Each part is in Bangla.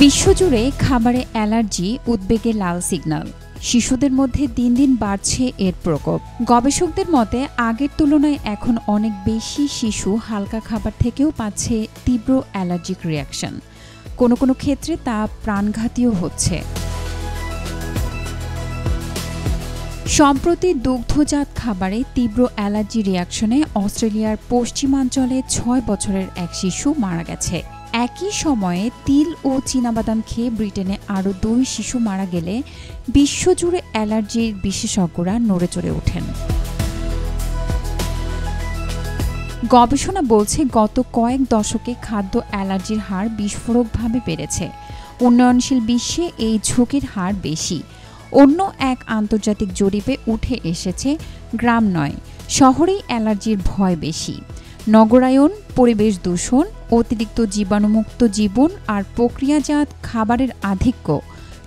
বিশ্বজুড়ে খাবারে অ্যালার্জি উদ্বেগের লাল সিগন্যাল। শিশুদের মধ্যে দিন দিন বাড়ছে এর প্রকোপ। গবেষকদের মতে আগের তুলনায় এখন অনেক বেশি শিশু হালকা খাবার থেকেও পাচ্ছে তীব্র অ্যালার্জিক রিয়াকশন। কোনো কোনো ক্ষেত্রে তা প্রাণঘাতীও হচ্ছে। সম্প্রতি দুগ্ধজাত খাবারে তীব্র অ্যালার্জি রিয়াকশনে অস্ট্রেলিয়ার পশ্চিমাঞ্চলে ৬ বছরের এক শিশু মারা গেছে। একই সময়ে তিল ও চীনাবাদাম খেয়ে ব্রিটেনে আরও ২ শিশু মারা গেলে বিশ্বজুড়ে অ্যালার্জির বিশেষজ্ঞরা নড়েচড়ে ওঠেন। গবেষণা বলছে গত কয়েক দশকে খাদ্য অ্যালার্জির হার বিস্ফোরকভাবে বেড়েছে। উন্নয়নশীল বিশ্বে এই ঝুঁকির হার বেশি। অন্য এক আন্তর্জাতিক জরিপে উঠে এসেছে গ্রাম নয়, শহরেই অ্যালার্জির ভয় বেশি। নগরায়ন, পরিবেশ দূষণ, অতিরিক্ত জীবাণুমুক্ত জীবন আর প্রক্রিয়াজাত খাবারের আধিক্য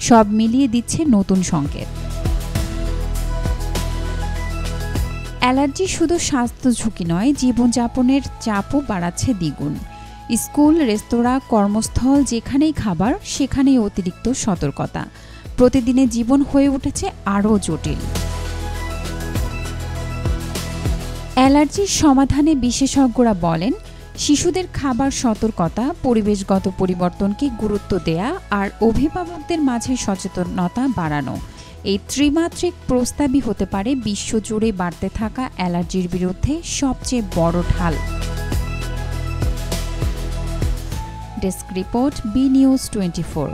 সব মিলিয়ে দিচ্ছে নতুন সংকেত। অ্যালার্জি শুধু স্বাস্থ্য ঝুঁকি নয়, জীবনযাপনের চাপও বাড়াচ্ছে দ্বিগুণ। স্কুল, রেস্তোরাঁ, কর্মস্থল যেখানেই খাবার সেখানেই অতিরিক্ত সতর্কতা। প্রতিদিনের জীবন হয়ে উঠেছে আরও জটিল। অ্যালার্জির সমাধানে বিশেষজ্ঞরা বলেন, শিশুদের খাবার সতর্কতা, পরিবেশগত পরিবর্তনকে গুরুত্ব দেয়া আর অভিভাবকদের মাঝে সচেতনতা বাড়ানো এই ত্রিমাত্রিক প্রস্তাবই হতে পারে বিশ্বজুড়ে বাড়তে থাকা অ্যালার্জির বিরুদ্ধে সবচেয়ে বড় ঢাল। Desk report, B news 24।